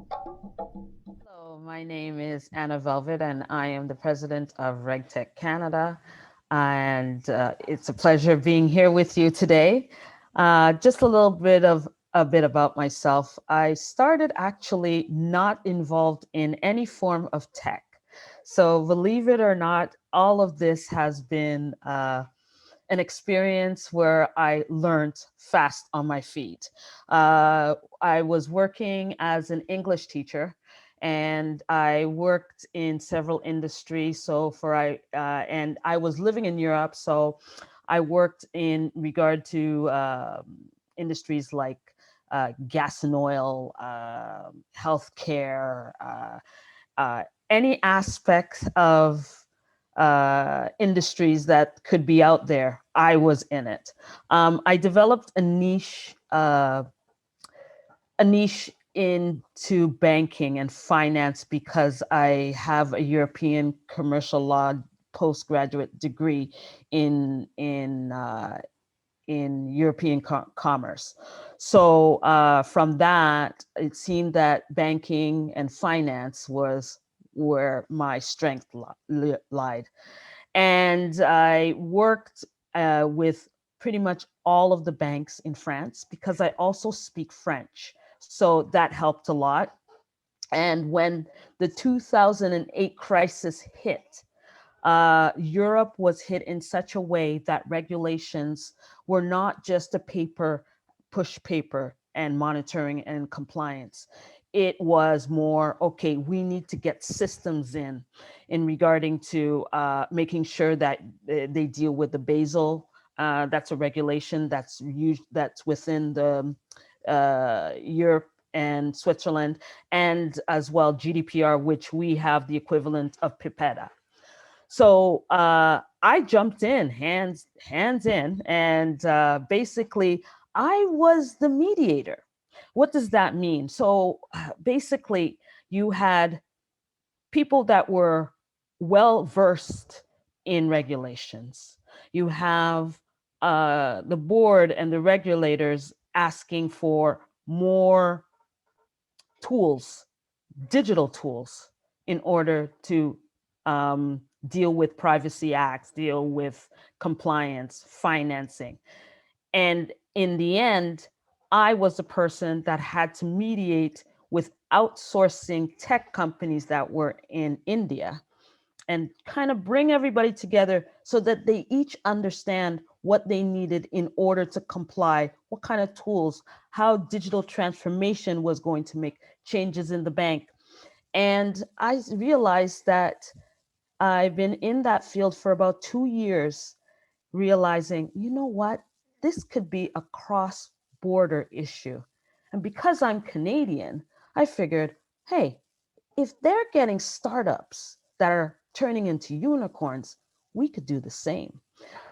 Hello, my name is Anna Velvet, and I am the president of RegTech Canada. And it's a pleasure being here with you today. Just a little bit of a bit about myself. I started actually not involved in any form of tech. So, believe it or not, all of this has been an experience where I learned fast on my feet. I was working as an English teacher, and I worked in several industries. And I was living in Europe, so I worked in regard to industries like gas and oil, healthcare, any aspect of industries that could be out there. I was in it. I developed a niche into banking and finance because I have a European commercial law postgraduate degree in European commerce. So from that, it seemed that banking and finance was where my strength lied. And I worked with pretty much all of the banks in France because I also speak French. So that helped a lot. And when the 2008 crisis hit, Europe was hit in such a way that regulations were not just a push paper and monitoring and compliance. It was more, okay, we need to get systems in regarding to making sure that they deal with the Basel. That's a regulation that's within the Europe and Switzerland, and as well GDPR, which we have the equivalent of PIPEDA. So I jumped in, hands in, and basically I was the mediator. What does that mean? So basically, you had people that were well versed in regulations. You have the board and the regulators asking for more tools, digital tools, in order to deal with privacy acts, deal with compliance, financing. And in the end, I was the person that had to mediate with outsourcing tech companies that were in India and kind of bring everybody together so that they each understand what they needed in order to comply, what kind of tools, how digital transformation was going to make changes in the bank. And I realized that I've been in that field for about 2 years, realizing, you know what, this could be a cross border issue. And because I'm Canadian, I figured, hey, if they're getting startups that are turning into unicorns, we could do the same.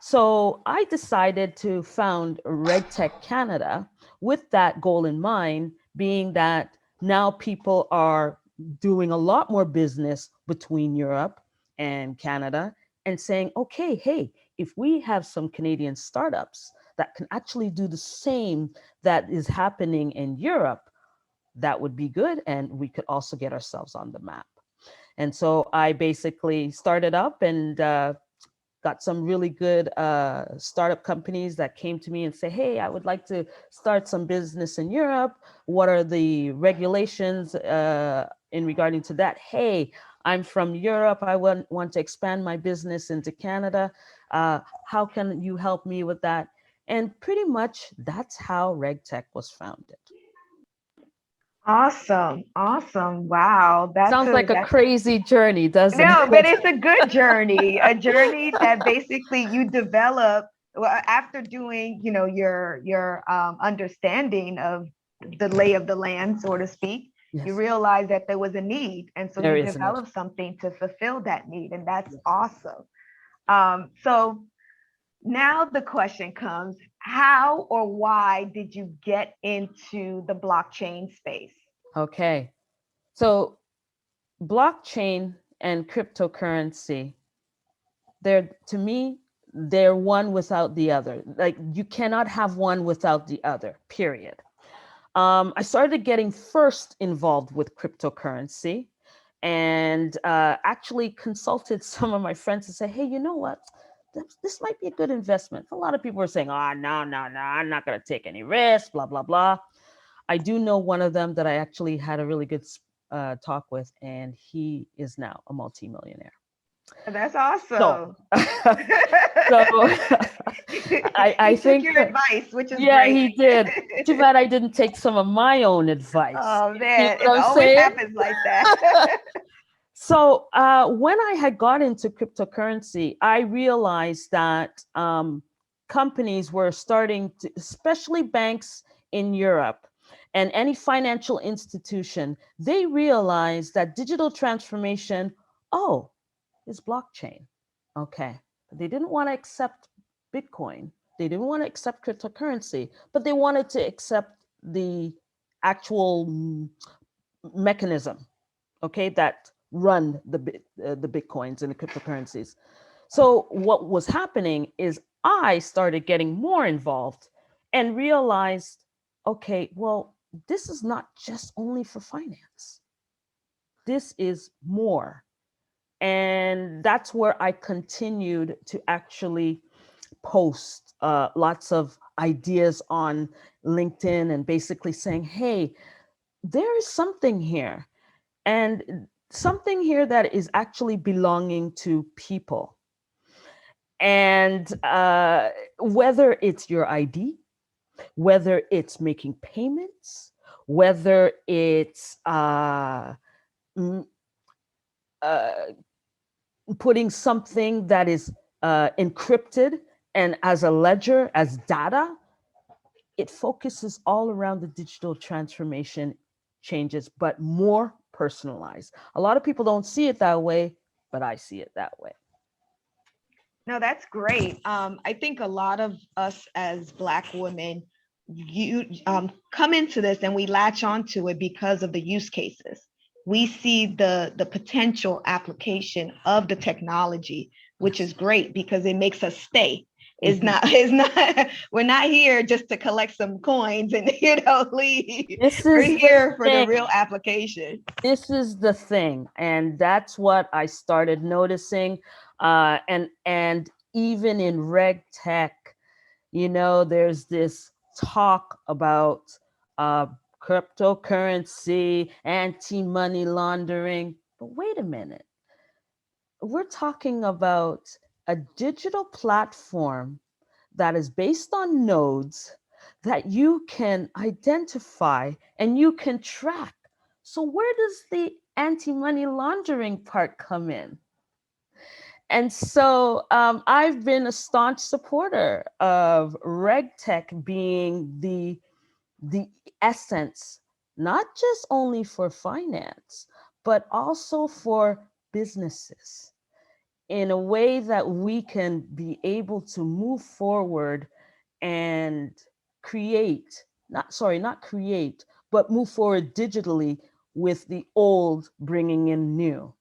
So I decided to found RegTech Canada with that goal in mind, being that now people are doing a lot more business between Europe and Canada and saying, okay, hey, if we have some Canadian startups that can actually do the same that is happening in Europe, that would be good. And we could also get ourselves on the map. And so I basically started up and got some really good startup companies that came to me and say, hey, I would like to start some business in Europe. What are the regulations in regarding to that? Hey, I'm from Europe. I want to expand my business into Canada. How can you help me with that? And pretty much that's how RegTech was founded. Awesome. Awesome. Wow. Sounds like a crazy journey, doesn't No, but it? it's a good journey, a journey that basically you develop after doing, your understanding of the lay of the land, so to speak. You Yes, realize that there was a need, and so there you is a need. develop something to fulfill that need, and that's awesome. So now the question comes: how or why did you get into the blockchain space? Okay. So blockchain and cryptocurrency, they're to me, they're one without the other. Like you cannot have one without the other, period. I started getting first involved with cryptocurrency, and actually consulted some of my friends to say, hey, you know what? This might be a good investment. A lot of people were saying, oh, no, no, no, I'm not going to take any risk, blah, blah, blah. I do know one of them that I actually had a really good talk with, and he is now a multimillionaire. That's So, awesome. so I He took think, your advice, which is yeah, great. he did. Too bad I didn't take some of my own advice. Oh You see man, what it I'm always saying? happens like that. So when I had got into cryptocurrency, I realized that companies were starting to, especially banks in Europe and any financial institution, they realized that digital transformation, oh, is blockchain. Okay. But they didn't want to accept Bitcoin. They didn't want to accept cryptocurrency, but they wanted to accept the actual mechanism, okay, that run the bitcoins and the cryptocurrencies. So what was happening is I started getting more involved and realized, okay, well, this is not just only for finance. This is more. And that's where I continued to actually post lots of ideas on LinkedIn and basically saying, hey, there is something here, and something here that is actually belonging to people. And whether it's your ID, whether it's making payments, whether it's m- uh, putting something that is encrypted and as a ledger, as data, it focuses all around the digital transformation changes, but more personalized. A lot of people don't see it that way, but I see it that way. No, that's great. I think a lot of us as Black women, you come into this and we latch onto it because of the use cases. We see the potential application of the technology, which Yes. is great because it makes us stay. It's Mhm. not, it's not, we're not here just to collect some coins and leave. This We're is the here for the thing. real application. This is the thing, and that's what I started noticing. And even in reg tech, there's this talk about uh, cryptocurrency, anti-money laundering. But wait a minute, we're talking about a digital platform that is based on nodes that you can identify and you can track. So, where does the anti money laundering part come in? And so I've been a staunch supporter of RegTech being the essence, not just only for finance, but also for businesses, in a way that we can be able to move forward and create, not create, but move forward digitally with the old bringing in new.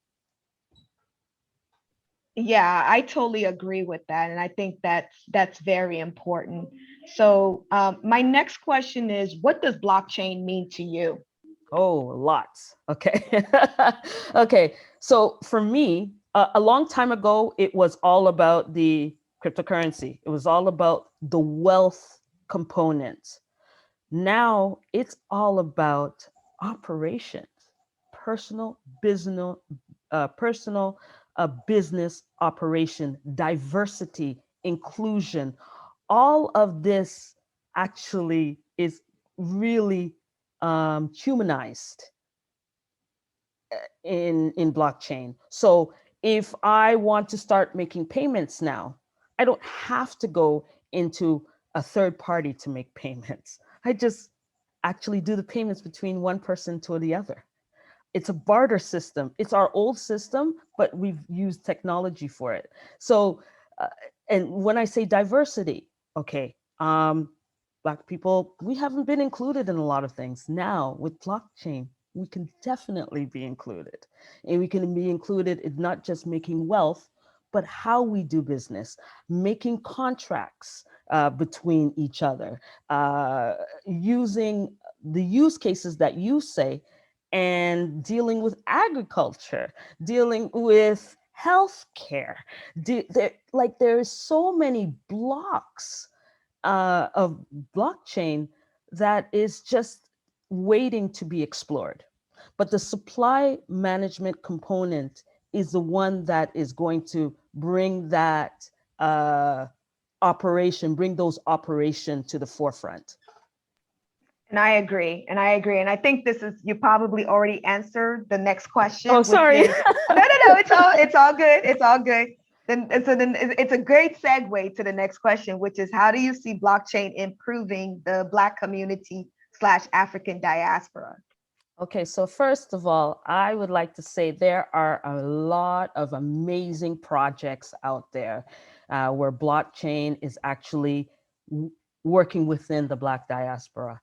Yeah, I totally agree with that, and I think that's very important. So, my next question is, what does blockchain mean to you? Oh, lots. Okay. Okay. So for me, a long time ago, it was all about the cryptocurrency, it was all about the wealth component. Now it's all about operations, personal business, personal business operation, diversity, inclusion. All of this actually is really humanized in blockchain. So if I want to start making payments now, I don't have to go into a third party to make payments. I just actually do the payments between one person to the other. It's a barter system. It's our old system, but we've used technology for it. So, uh, and when I say diversity, okay, Black people, we haven't been included in a lot of things. Now with blockchain, we can definitely be included, and we can be included in not just making wealth, but how we do business, making contracts between each other, using the use cases that you say, and dealing with agriculture, dealing with healthcare. Like there's so many blocks of blockchain that is just waiting to be explored. But the supply management component is the one that is going to bring that bring those operation to the forefront. And I agree. And I agree. And I think this is, you probably already answered the next Oh, question, which sorry. is no, it's all good. It's all good. Then it's a great segue to the next question, which is how do you see blockchain improving the Black community / African diaspora? Okay, so first of all, I would like to say there are a lot of amazing projects out there where blockchain is actually working within the Black diaspora.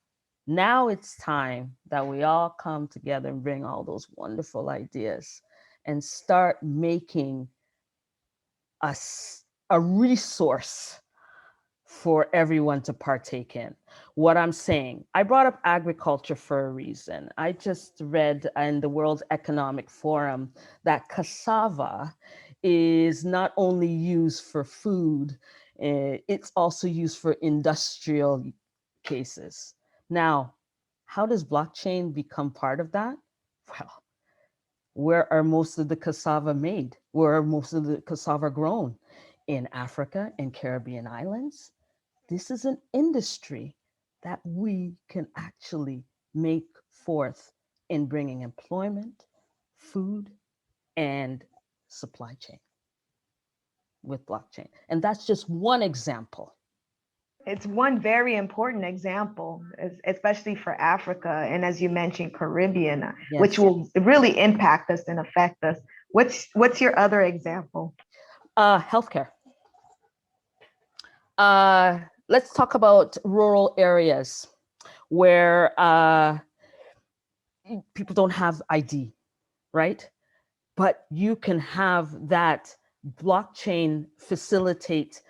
Now it's time that we all come together and bring all those wonderful ideas and start making a, a resource for everyone to partake in. What I'm saying, I brought up agriculture for a reason. I just read in the World Economic Forum that cassava is not only used for food, it's also used for industrial cases. Now, how does blockchain become part of that? Well, where are most of the cassava made? Where are most of the cassava grown? In Africa and Caribbean islands. This is an industry that we can actually make forth in bringing employment, food, and supply chain with blockchain. And that's just one example. It's one very important example, especially for Africa. And as you mentioned, Caribbean, which Yes. will really impact us and affect us. What's your other example? Healthcare. Let's talk about rural areas where people don't have ID, right? But you can have that blockchain facilitate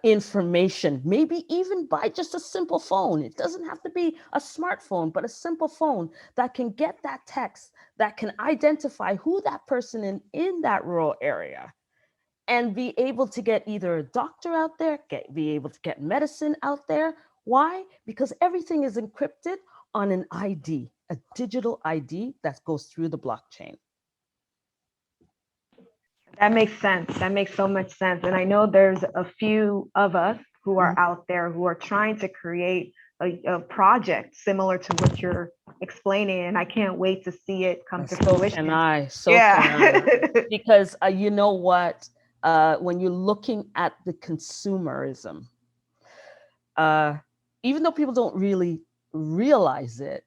information, maybe even by just a simple phone. It doesn't have to be a smartphone, but a simple phone that can get that text, that can identify who that person in that rural area, and be able to get either a doctor out there, be able to get medicine out there. Why? Because everything is encrypted on an ID, a digital ID that goes through the blockchain. That makes sense. That makes so much sense. And I know there's a few of us who are out there who are trying to create a project similar to what you're explaining. And I can't wait to see it come to fruition. Because you know what? When you're looking at the consumerism, even though people don't really realize it,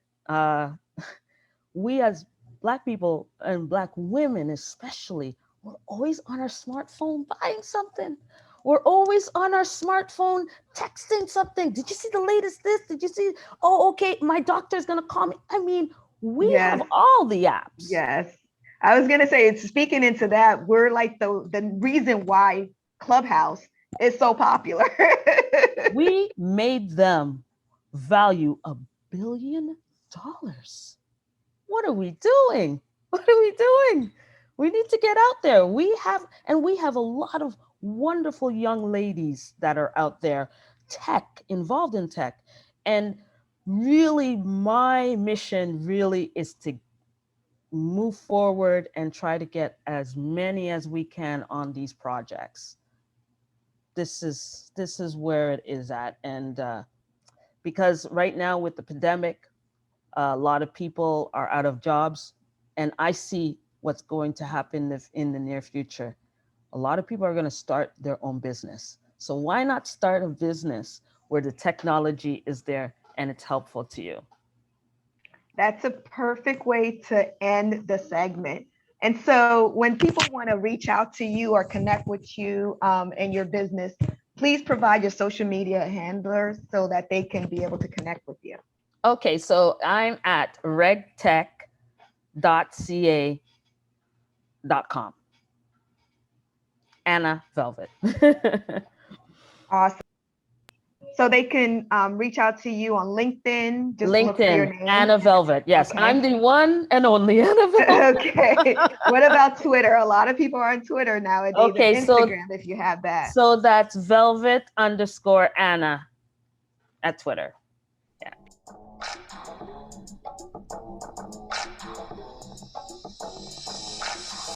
we as Black people and Black women especially, we're always on our smartphone buying something. We're always on our smartphone texting something. Did you see the latest this? Did you see? Oh, okay, my doctor's gonna call me. I mean, we have all the apps. Yes. I was gonna say, it's speaking into that, we're like the reason why Clubhouse is so popular. We made them value $1 billion. What are we doing? What are we doing? We need to get out there. We have a lot of wonderful young ladies that are out there, involved in tech. And really, my mission really is to move forward and try to get as many as we can on these projects. This is where it is at. And because right now with the pandemic, a lot of people are out of jobs, and I see what's going to happen in the near future. A lot of people are going to start their own business. So why not start a business where the technology is there and it's helpful to you? That's a perfect way to end the segment. And so when people want to reach out to you or connect with you and your business, please provide your social media handlers so that they can be able to connect with you. Okay, so I'm at regtech.ca.com. Anna Velvet. Awesome. So they can reach out to you on LinkedIn. Just look for your LinkedIn, name. Anna Velvet. Yes, Okay. I'm the one and only Anna Velvet. Okay. What about Twitter? A lot of people are on Twitter nowadays, Okay, and Instagram if you have that. so that's Velvet _ Anna at Twitter.